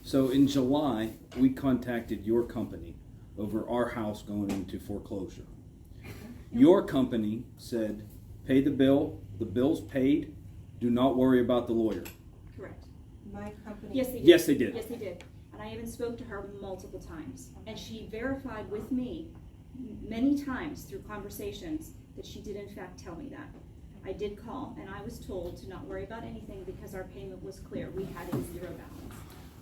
So in July, we contacted your company over our house going into foreclosure. Your company said, pay the bill, the bill's paid, do not worry about the lawyer. Correct. My company. Yes, they did. Yes, they did. Yes, they did. And I even spoke to her multiple times. And she verified with me many times through conversations that she did in fact tell me that. I did call and I was told to not worry about anything because our payment was clear. We had a zero balance.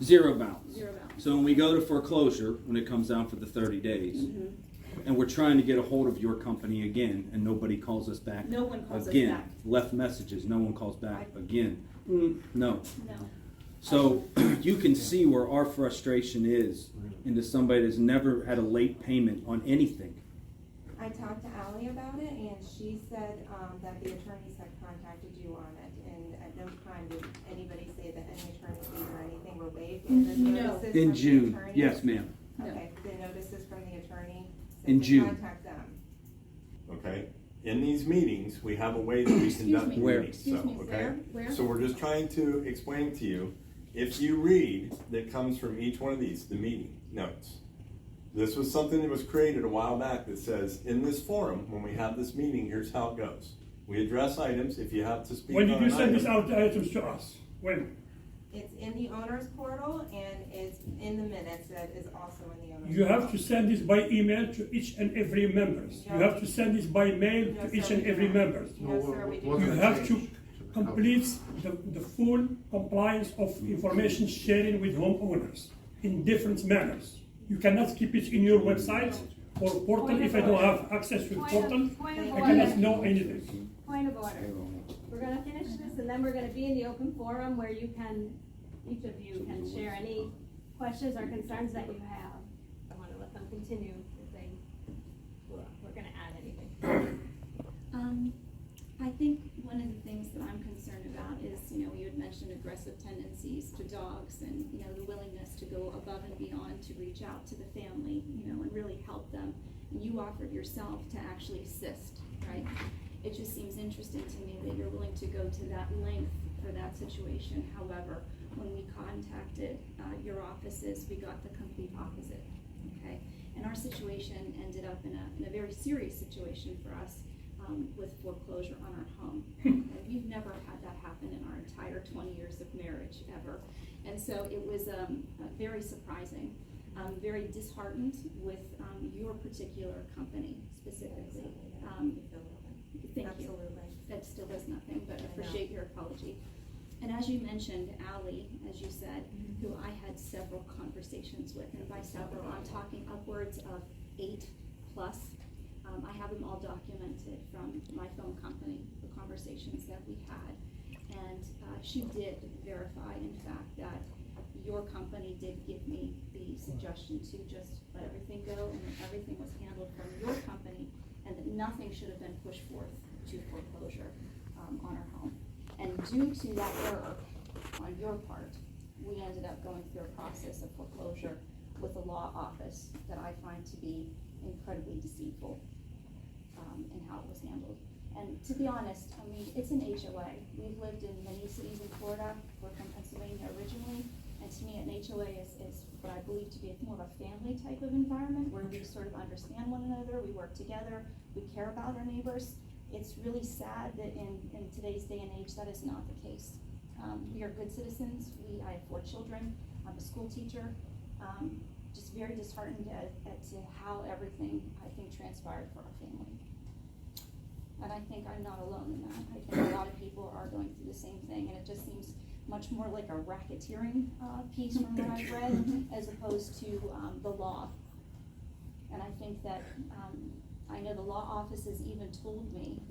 Zero balance. Zero balance. So when we go to foreclosure, when it comes down for the 30 days, Mm-hmm. and we're trying to get a hold of your company again, and nobody calls us back. No one calls us again. back. Left messages, no one calls back again. No. No. So you can see where our frustration is into somebody that's never had a late payment on anything. I talked to Ally about it, and she said that the attorneys had contacted you on it, and at no time did anybody say that any attorney fees or anything were waived. And the No. notices In from the June, attorney- yes, ma'am. Okay, the notices from the attorney In said to June. contact them. Okay, in these meetings, we have a way that we conduct the Where? meetings, Excuse so, me, okay? where? So we're just trying to explain to you, if you read that comes from each one of these, the meeting notes. This was something that was created a while back that says, in this forum, when we have this meeting, here's how it goes. We address items, if you have to speak on When an did you send these item. out items to us? When? It's in the owner's portal, and it's in the minutes that is also in the owner's. You have portal. to send this by email to each and every members. You have to send this by mail No, to sir, each and we do every not. members. No, sir, we do You not. have to complete the full compliance of information sharing with homeowners in different manners. You cannot keep it in your website or portal. If I don't have access to the portal, Point of I order. cannot know anything. Point of order. We're gonna finish this and then we're gonna be in the open forum where you can, each of you can share any questions or concerns that you have. I wanna let them continue if they, we're gonna add anything. I think one of the things that I'm concerned about is, you know, you had mentioned aggressive tendencies to dogs and, you know, the willingness to go above and beyond to reach out to the family, you know, and really help them. And you offered yourself to actually assist, right? It just seems interesting to me that you're willing to go to that length for that situation. However, when we contacted your offices, we got the complete opposite, okay? And our situation ended up in a very serious situation for us. With foreclosure on our home. And we've never had that happen in our entire 20 years of marriage, ever. And so it was very surprising. Very disheartened with your particular company specifically. Thank you. Absolutely. That still does nothing, but I know. appreciate your apology. And as you mentioned, Ally, as you said, who I had several conversations with, and by several, I'm talking upwards of 8+. I have them all documented from my phone company, the conversations that we had. And she did verify, in fact, that your company did give me the suggestion to just let everything go and that everything was handled from your company and that nothing should have been pushed forth to foreclosure on our home. And due to that error on your part, we ended up going through a process of foreclosure with the law office that I find to be incredibly deceitful in how it was handled. And to be honest, I mean, it's an HOA. We've lived in many cities in Florida. We're from Pennsylvania originally. And to me, an HOA is what I believe to be more of a family type of environment where we sort of understand one another, we work together, we care about our neighbors. It's really sad that in today's day and age, that is not the case. We are good citizens. I have 4 children. I'm a school teacher. Just very disheartened to how everything, I think, transpired for our family. And I think I'm not alone in that. I think a lot of people are going through the same thing, and it just seems much more like a racketeering piece from what I've read, as opposed to the law. And I think that, I know the law offices even told me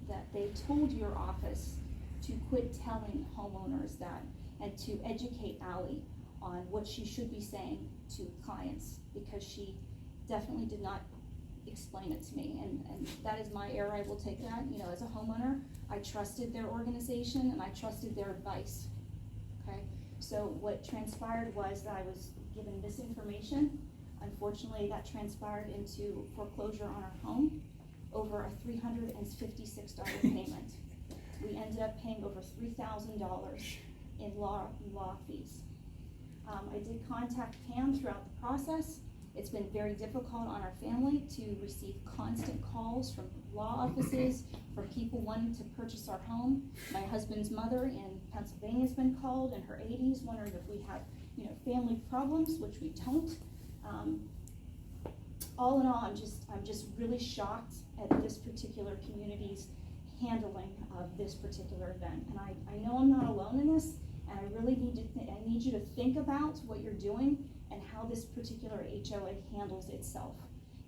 that they told your office to quit telling homeowners that, and to educate Ally on what she should be saying to clients, because she definitely did not explain it to me, and that is my error. I will take that. You know, as a homeowner, I trusted their organization and I trusted their advice. Okay, so what transpired was that I was given misinformation. Unfortunately, that transpired into foreclosure on our home over a $356 payment. We ended up paying over $3,000 in law fees. I I did contact Pam throughout the process. It's been very difficult on our family to receive constant calls from law offices, from people wanting to purchase our home. My husband's mother in Pennsylvania's been called in her 80s, wondering if we have, family problems, which we don't. All in all, I'm just really shocked at this particular community's handling of this particular event. And I know I'm not alone in this, and I really need you to think about what you're doing and how this particular HOA handles itself,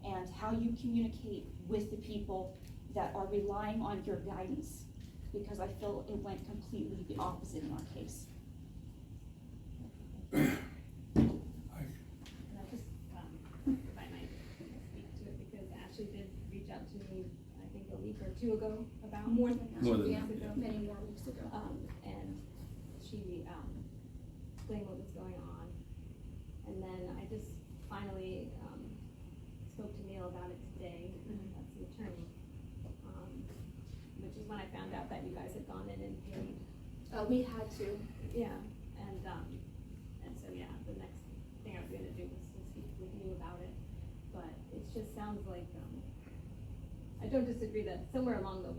and how you communicate with the people that are relying on your guidance, because I feel it went completely the opposite in our case. And I just, if I might speak to it, because Ashley did reach out to me, I think a week or two ago about. More than that. More than Yeah, that, yeah. many more weeks ago. And she, explained what was going on. And then I just finally, spoke to Neil about it today, that's the attorney. Which is when I found out that you guys had gone in and paid. We had to. Yeah, and so, yeah, the next thing I was gonna do was to speak with you about it, but it just sounds like, I don't disagree that somewhere along the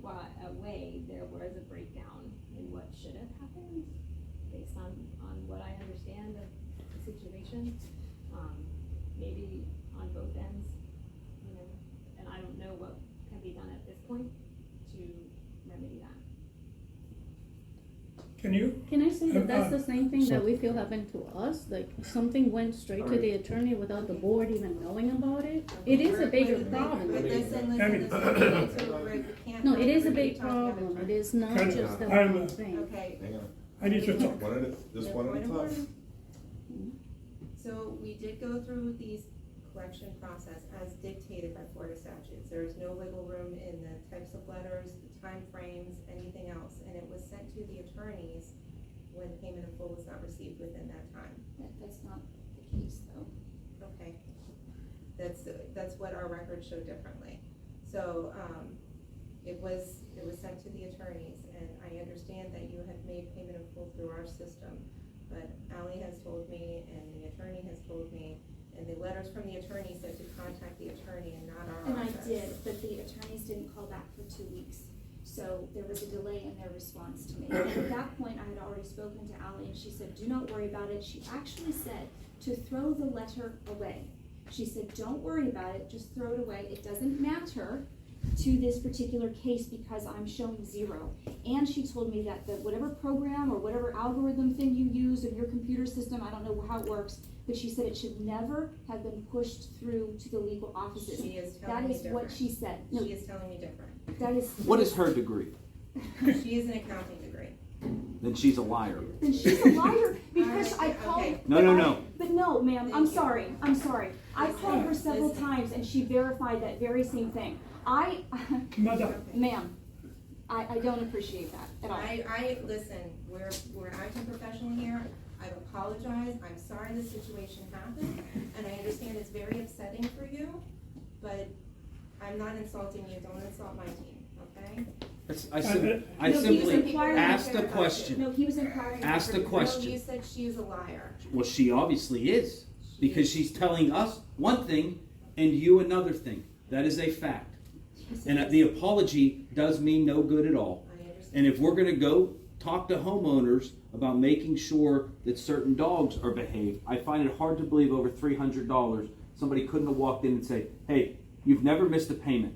way, there was a breakdown in what should have happened, based on what I understand of the situation, maybe on both ends, and I don't know what can be done at this point to remedy that. Can you? Can I say that that's the same thing so- that we feel happened to us? Like something went straight to the attorney without the board even knowing about it? It is a bigger problem. But listen, I mean- we can't. No, it is a everybody big talking at a problem. time. It is not Can- just that I'm- one thing. Okay. Hang on. I need to talk. Just one at a time. So we did go through these collection process as dictated by Florida statutes. There is no wiggle room in the types of letters, the timeframes, anything else, and it was sent to the attorneys when payment in full was not received within that time. That's not the case, though. Okay. That's what our records show differently. So, it was sent to the attorneys, and I understand that you have made payment in full through our system, but Ally has told me, and the attorney has told me, and the letters from the attorney said to contact the attorney and not our And I office. did, but the attorneys didn't call back for 2 weeks. So there was a delay in their response to me. And at that point, I had already spoken to Ally, and she said, do not worry about it. She actually said to throw the letter away. She said, don't worry about it, just throw it away. It doesn't matter to this particular case because I'm showing 0. And she told me that whatever program or whatever algorithm thing you use in your computer system, I don't know how it works, but she said it should never have been pushed through to the legal offices. She is telling That me is what different. she said. No, She is telling me different. that is. What is her degree? She is an accounting degree. Then she's a liar. Then she's a liar because I Alright, called. okay. No. But no, ma'am, I'm Thank you. sorry. I'm sorry. I called her several Listen. times and she verified that very same thing. Madam, Ma'am, I don't appreciate that at all. Listen, we're an IT professional here. I've apologized. I'm sorry this situation happened, and I understand it's very upsetting for you, but I'm not insulting you. Don't insult my team, okay? I No, he was simply inquiring asked a about- question. No, he was inquiring. Asked about a her- question. No, you said she is a liar. Well, she obviously is, because she's telling us one thing and you another thing. That is a fact. And the apology does mean no good at all. I understand. And if we're going to go talk to homeowners about making sure that certain dogs are behaved, I find it hard to believe over $300 somebody couldn't have walked in and say, hey, you've never missed a payment.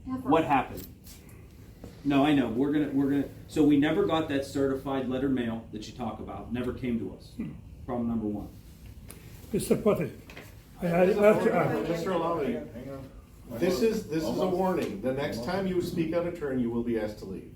Ever. What happened? No, I know. We're gonna. So we never got that certified letter mail that you talk about. Never came to us. Problem number 1. Mr. Potter, I have to add. Mr. Alawi, Hang on. this is a warning. The next time you speak out of turn, you will be asked to leave.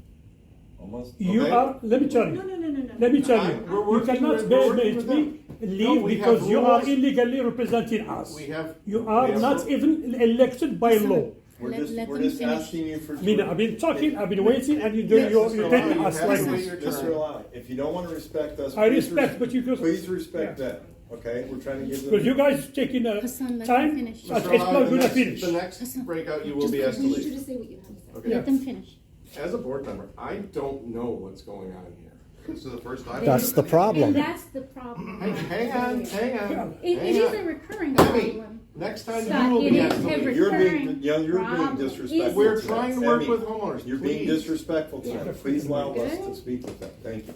Almost. You Okay. are, let me tell No, you, no, no, no, no. let me tell We're you, you working cannot with- we're working make with me No, leave we because have you are rules. illegally representing us. We have. You are we have not rules. even elected by law. We're Let just them finish. asking you for. I mean, I've been talking, I've been waiting, and you're Yes, you're Mr. taking Alawi, us you like have to this. wait your Mr. turn. Alawi, if you don't want to respect us. I please respect, but you just- Please respect yeah. them, okay? We're trying to give them. Because you guys taking Hassan, let time, them finish. it's Mr. not Alawi, gonna finish. the next breakout, you will Just be asked I to need you to leave. say what you have to say. Okay. Let them finish. As a board member, I don't know what's going on here. This is the first time. That's the And problem. that's the problem. Hang on. It is a recurring problem. Next time Scott, you will it be is asked to a leave. You're being, recurring you're being problem. disrespectful. We're to trying to them. work Emmy, with homeowners, You're being please. disrespectful to them. Please allow us to Good. speak with them. Thank you.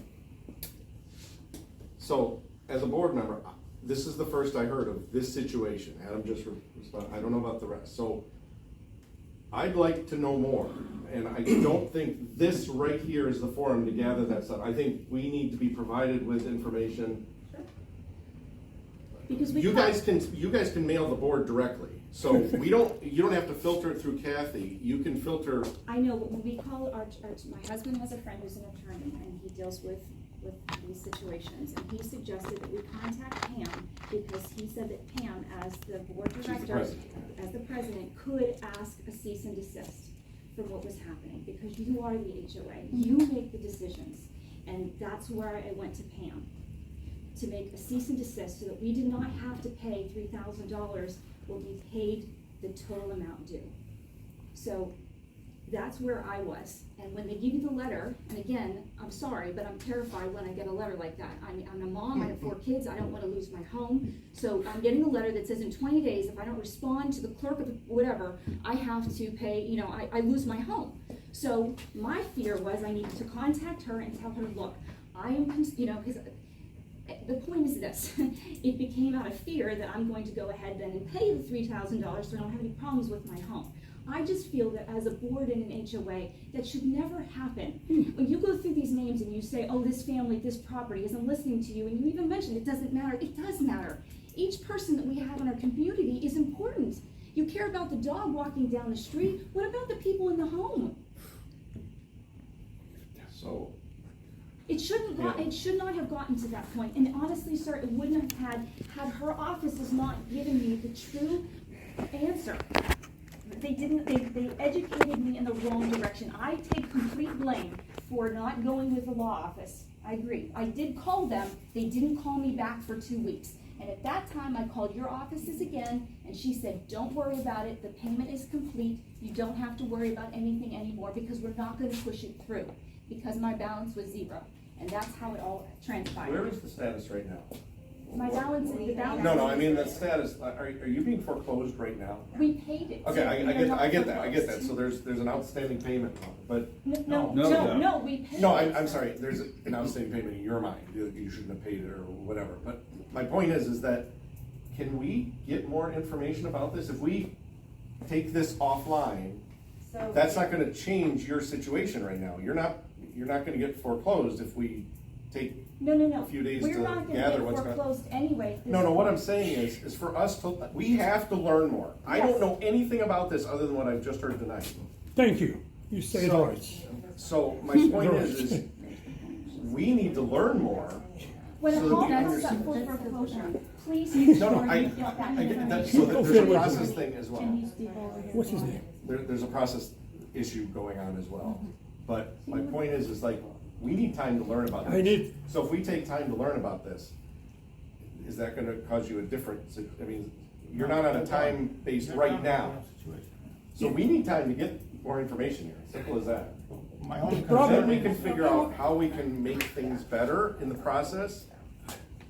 So, as a board member, this is the first I heard of this situation. Adam just responded, I don't know about the rest. So, I'd like to know more, and I don't think this right here is the forum to gather that stuff. I think we need to be provided with information. Because we You call- guys can mail the board directly. So you don't have to filter it through Kathy. You can filter. I know, but when we call my husband has a friend who's an attorney, and he deals with these situations, and he suggested that we contact Pam, because he said that Pam, as the board the director, president. as the president, could ask a cease and desist from what was happening, because you are the HOA, you make the decisions, and that's where I went to Pam, to make a cease and desist, so that we did not have to pay $3,000 when we paid the total amount due. So that's where I was. And when they give you the letter, and again, I'm sorry, but I'm terrified when I get a letter like that. I'm a mom, I have 4 kids, I don't wanna lose my home. So I'm getting a letter that says in 20 days, if I don't respond to the clerk of whatever, I have to pay, I lose my home. So my fear was I needed to contact her and tell her, look, I am, because the point is this, it became out of fear that I'm going to go ahead then and pay the $3,000 so I don't have any problems with my home. I just feel that as a board and an HOA, that should never happen. When you go through these names and you say, oh, this family, this property isn't listening to you, and you even mentioned it doesn't matter, it does matter. Each person that we have in our community is important. You care about the dog walking down the street, what about the people in the home? So It should not have gotten to that point, and honestly, sir, it wouldn't have had her offices not given me the true answer. They educated me in the wrong direction. I take complete blame for not going with the law office. I agree. I did call them, they didn't call me back for 2 weeks. And at that time, I called your offices again, and she said, don't worry about it, the payment is complete, you don't have to worry about anything anymore, because we're not gonna push it through, because my balance was 0. And that's how it all transpired. where is the status right now? My balance, the balance. No, I mean the status. Are you being foreclosed right now? We paid it. Okay, so I we are not get that. foreclosed. So there's an outstanding payment, but No, we paid it. no, I'm sorry. There's an outstanding payment in your mind. You shouldn't have paid it or whatever. But my point is that can we get more information about this? If we take this offline, So that's not going to change your situation right now. You're not going to get foreclosed if we take No. a few days We're to not gonna gather get what's going on. foreclosed anyway. at this No, what point. I'm saying is for us to, we have to learn more. I don't Yes. know anything about this other than what I've just heard tonight. Thank you. You say it So- right. So my point is we need to learn more. When a so that we home comes understand- up for foreclosure, please make No, sure I you get that get that. information. So there's a process thing as well. What's his name? There's a process issue going on as well. But my point is like, we need time to learn about this. I need- So if we take time to learn about this, is that gonna cause you a difference? I mean, you're not on a time base right now. So we need time to get more information here, simple as that. My only Then we can figure out how we can make things better in the process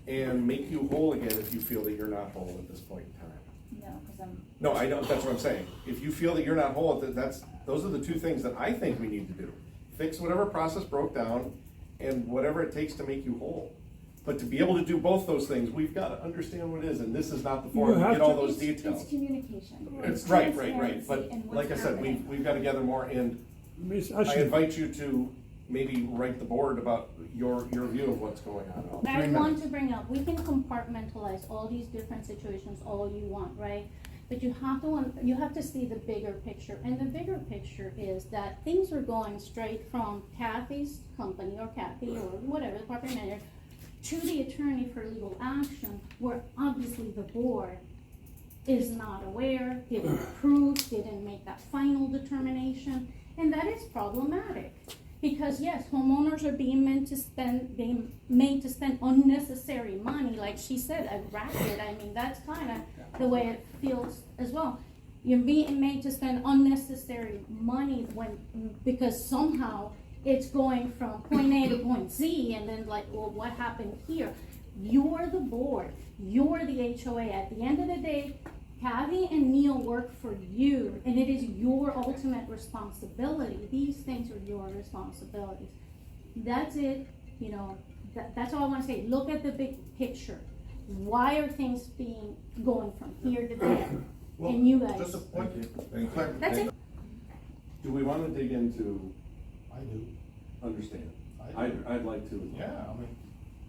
and make you whole again if you feel that you're not whole at this point in time. No, because I'm, No, I know, that's what I'm saying. If you feel that you're not whole, those are the 2 things that I think we need to do. Fix whatever process broke down and whatever it takes to make you whole. But to be able to do both those things, we've got to understand what it is, and this is not the forum to have get all to- those details. it's communication. It's right, but transparency and what's like I said, happening. we've got to gather more, and Miss I Ashley, invite you to maybe write the board about your view of what's going on. I want to bring up, we can compartmentalize all these different situations all you want, right? But you have to see the bigger picture, and the bigger picture is that things are going straight from Kathy's company, or Kathy, or whatever, the property manager, to the attorney for legal action, where obviously the board is not aware, didn't approve, didn't make that final determination, and that is problematic. Because yes, homeowners are being made to spend unnecessary money, like she said, a racket. I mean, that's kind of the way it feels as well. You're being made to spend unnecessary money because somehow it's going from point A to point Z, and then like, well, what happened here? You're the board, you're the HOA. At the end of the day, Kathy and Neil work for you, and it is your ultimate responsibility. These things are your responsibilities. That's it, you know, that's all I wanna say. Look at the big picture. Why are things going from here to there? Well, And you guys. Just a point. That's it. Do we wanna dig into, I do. understand? I do. I'd like to. Yeah, I mean,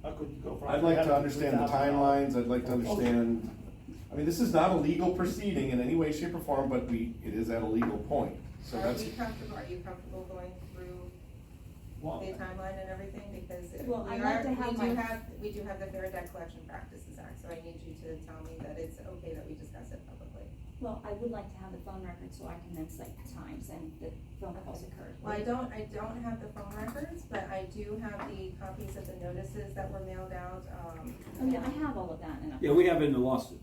how could you go from? I'd like to understand the timelines, I'd like to understand, I mean, this is not a legal proceeding in any way, shape, or form, but it is at a legal point, so Are that's. you comfortable going through Well, the timeline and everything, because Well, we I'd like to have we do have the Fair Debt Collection Practices Act, so I need you to tell me that it's okay that we discuss it publicly. Well, I would like to have the phone record so I can then cite times and the phone calls occurred. Well, I don't have the phone records, but I do have the copies of the notices that were mailed out, Oh, yeah, I have all of that in a. Yeah, we have it in the lawsuit.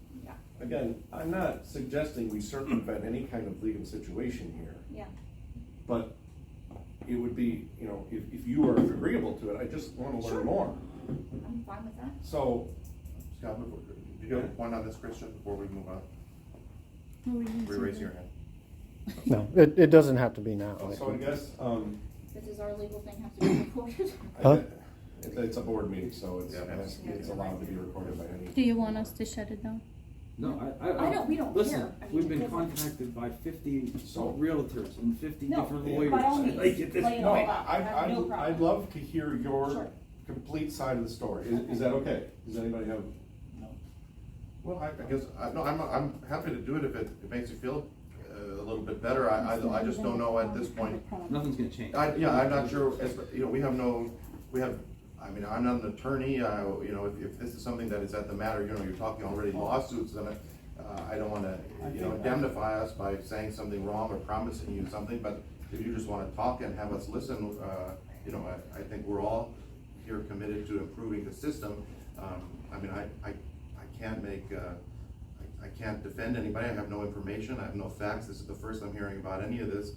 again, I'm not suggesting we circumvent any kind of legal situation here, Yeah, but it would be, you know, if you are agreeable to it, I just wanna Sure. learn more. I'm fine with that. So, Scott, did you have a point on this, Christian, before we move on? Re-raise your hand. No, it doesn't have to be now. so I guess, But does our legal thing have to be recorded? Huh? it's a board meeting, so Yeah. it's allowed to be recorded by any. Do you want us to shut it down? No, we don't listen, care. I mean, we've been it doesn't- contacted by 50 So- realtors and 50 No, different by lawyers. all means, Like, at this lay it No, all point. out. I have no problem. I'd love to hear your Sure. complete side of the story. Is that okay? Does anybody have? Well, I guess, no, I'm happy to do it if it makes you feel a little bit better. I just don't know at this point. Nothing's gonna change. I'm not sure, you know, I mean, I'm not an attorney, you know, if this is something that is at the matter, you know, you're talking already lawsuits, then I don't wanna, you know, indemnify us by saying something wrong or promising you something, but if you just wanna talk and have us listen, you know, I think we're all here committed to improving the system. I mean, I can't I can't defend anybody, I have no information, I have no facts, this is the first I'm hearing about any of this.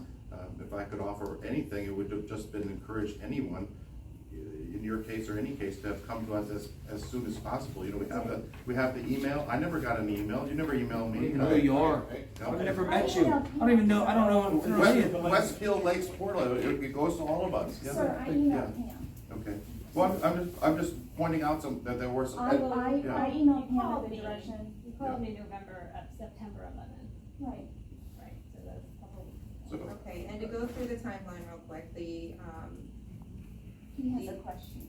If I could offer anything, it would have just been encourage anyone, in your case or any case, to have come to us as soon as possible. You know, we have the email, I never got an email, you never emailed me. No, you are. Okay. I never met you. I don't even know, I don't know. who I am. Westfield Lakes Portland, it goes to all of us. Yeah. Sir, I emailed him. Okay, well, I'm just pointing out that there were some. I emailed him called with the me. direction. You called me September 11th, Right. right, so that's a couple weeks. So- Okay, and to go through the timeline real quick, He has a question.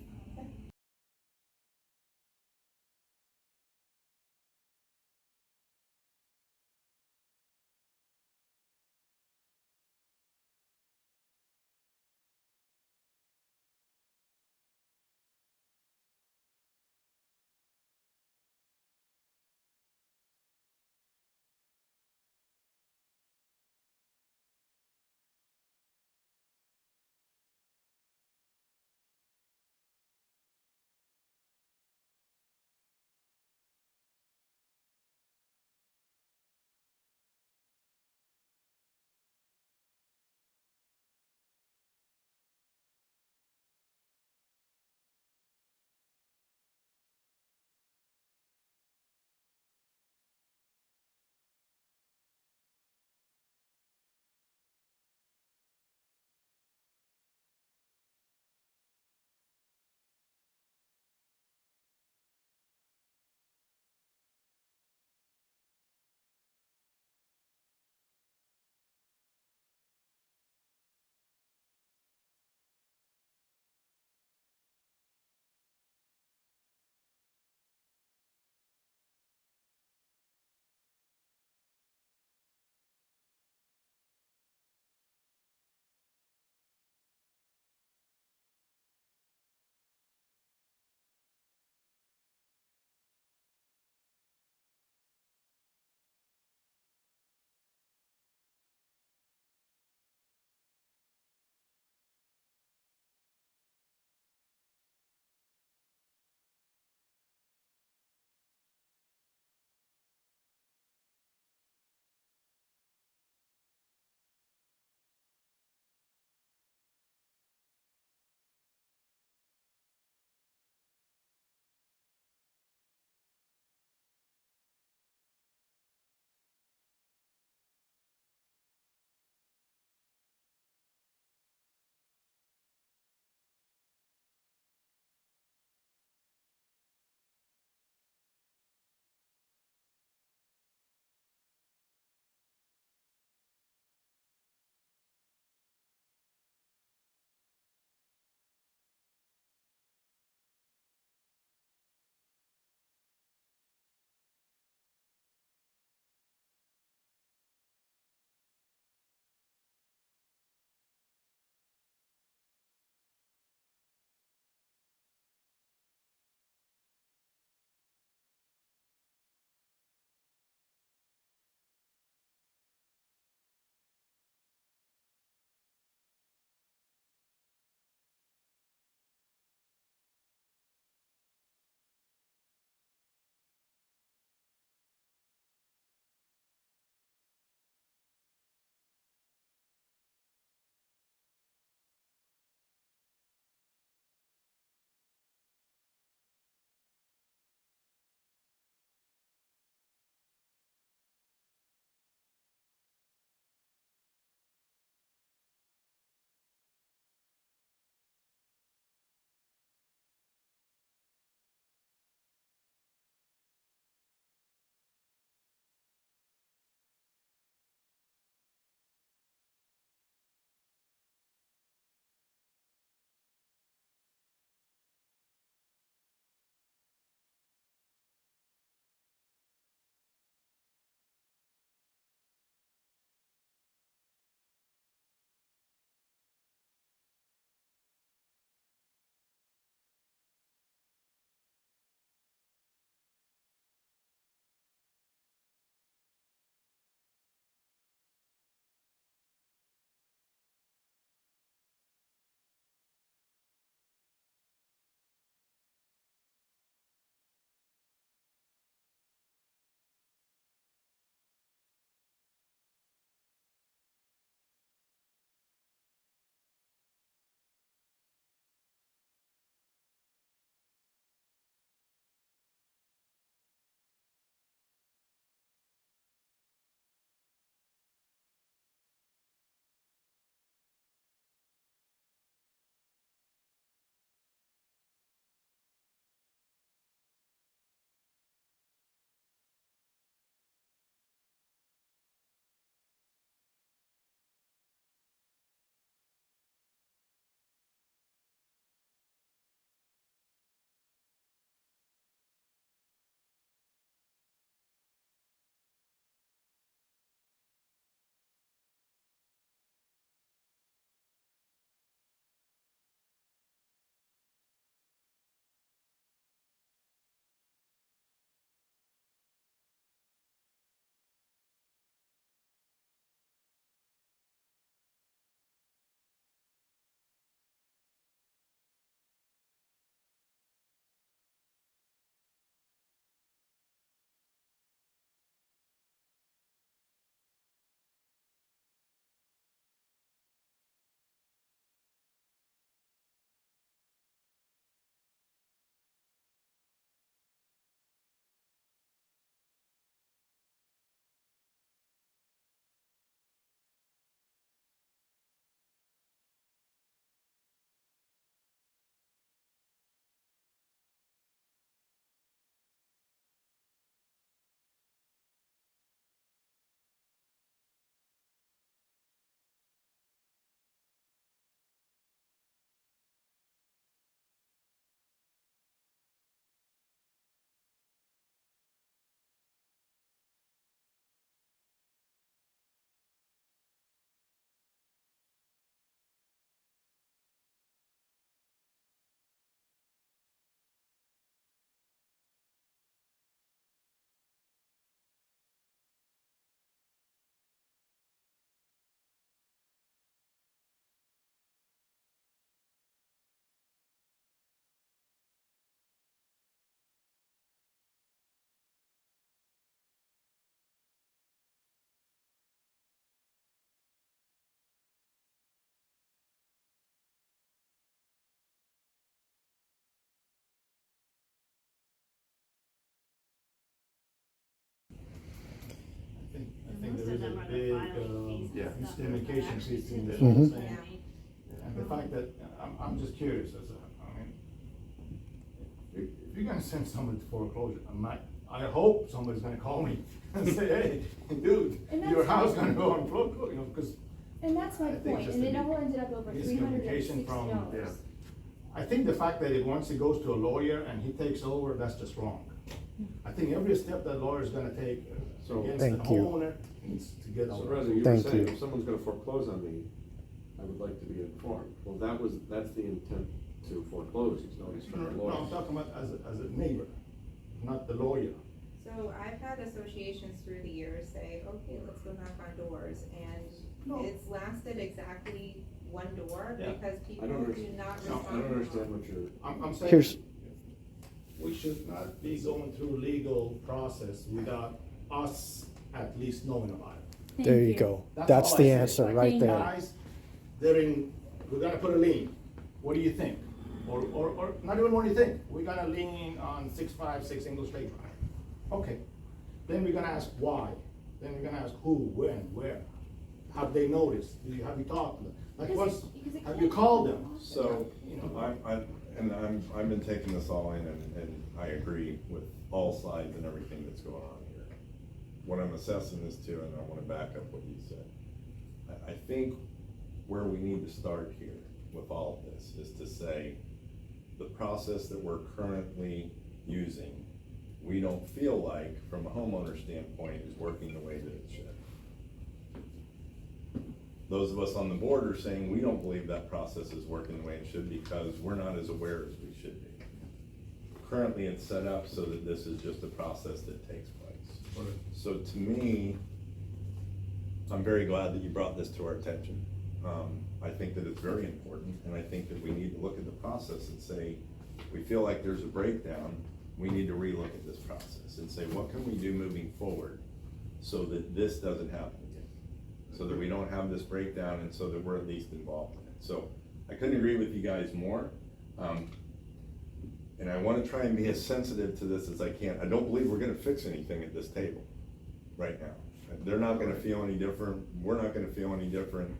stuff. miscommunication Actually between to the the whole attorney. thing. And the fact that, I'm just curious, if you're gonna send somebody to foreclosure, I hope somebody's gonna call me and say, hey, dude, And your that's- house gonna go on foreclosure, because And that's my I think point, just and a it all ended up over miscommunication $360. from- I think the fact that once it goes to a lawyer and he takes over, that's just wrong. I think every step that lawyer's gonna take against the Thank you. homeowner needs to get So over. rather, you were Thank saying, you. if someone's gonna foreclose on me, I would like to be informed. Well, that's the intent to foreclose, is nobody's trying to No, I'm lawyer. talking about as a neighbor, not the lawyer. So I've had associations through the years say, okay, let's go knock on doors, No. and it's lasted exactly one door, Yeah. because I people don't do understand, not I respond. don't understand what you're, I'm saying, Here's- we should not be going through legal process without us at least knowing about it. Thank There you go. That's That's all the I say. answer Like, right Thank there. Guys, we're gonna put a lien, what do you think? Or not even what do you think, we're gonna lien on 656 English Lake Drive. Okay, then we're gonna ask why, then we're gonna ask who, when, where, have they noticed, have you talked to them? Like, Because it have you can't called be them? So, You know, I've been taking this all in, and I agree with all sides and everything that's going on here. What I'm assessing this to, and I wanna back up what you said, I think where we need to start here with all of this is to say, the process that we're currently using, we don't feel like, from a homeowner standpoint, is working the way that it should. Those of us on the board are saying we don't believe that process is working the way it should because we're not as aware as we should be. Currently, it's set up so that this is just a process that takes place. So to me, I'm very glad that you brought this to our attention. I think that it's very important, and I think that we need to look at the process and say, we feel like there's a breakdown, we need to relook at this process and say, what can we do moving forward so that this doesn't happen again? So that we don't have this breakdown and so that we're at least involved in it. So I couldn't agree with you guys more. And I wanna try and be as sensitive to this as I can. I don't believe we're gonna fix anything at this table right now. They're not gonna feel any different, we're not gonna feel any different.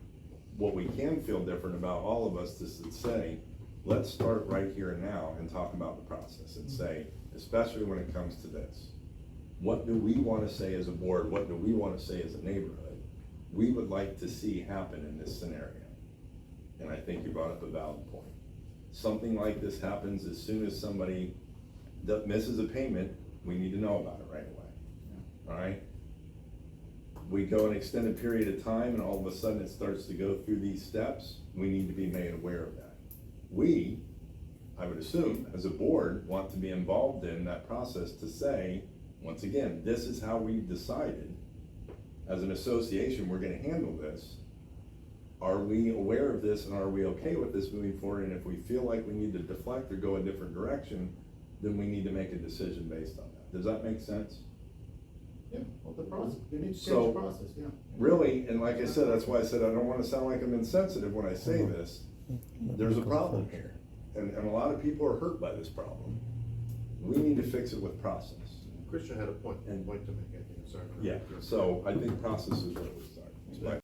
What we can feel different about all of us is to say, let's start right here and now and talk about the process and say, especially when it comes to this, what do we wanna say as a board? What do we wanna say as a neighborhood? We would like to see happen in this scenario. And I think you brought up a valid point. Something like this happens as soon as somebody that misses a payment, we need to know about it right away. All right? We go an extended period of time and all of a sudden it starts to go through these steps, we need to be made aware of that. We, I would assume, as a board, want to be involved in that process to say, once again, this is how we've decided, as an association, we're gonna handle this. Are we aware of this and are we okay with this moving forward? And if we feel like we need to deflect or go a different direction, then we need to make a decision based on that. Does that make sense? Yeah, well, the process, they need to change So, the process, yeah. Really, and like I said, that's why I said I don't wanna sound like I'm insensitive when I say this. There's a problem here, and a lot of people are hurt by this problem. We need to fix it with process. Christian had a point to make, I think, sorry. Yeah, so I think process is where we start.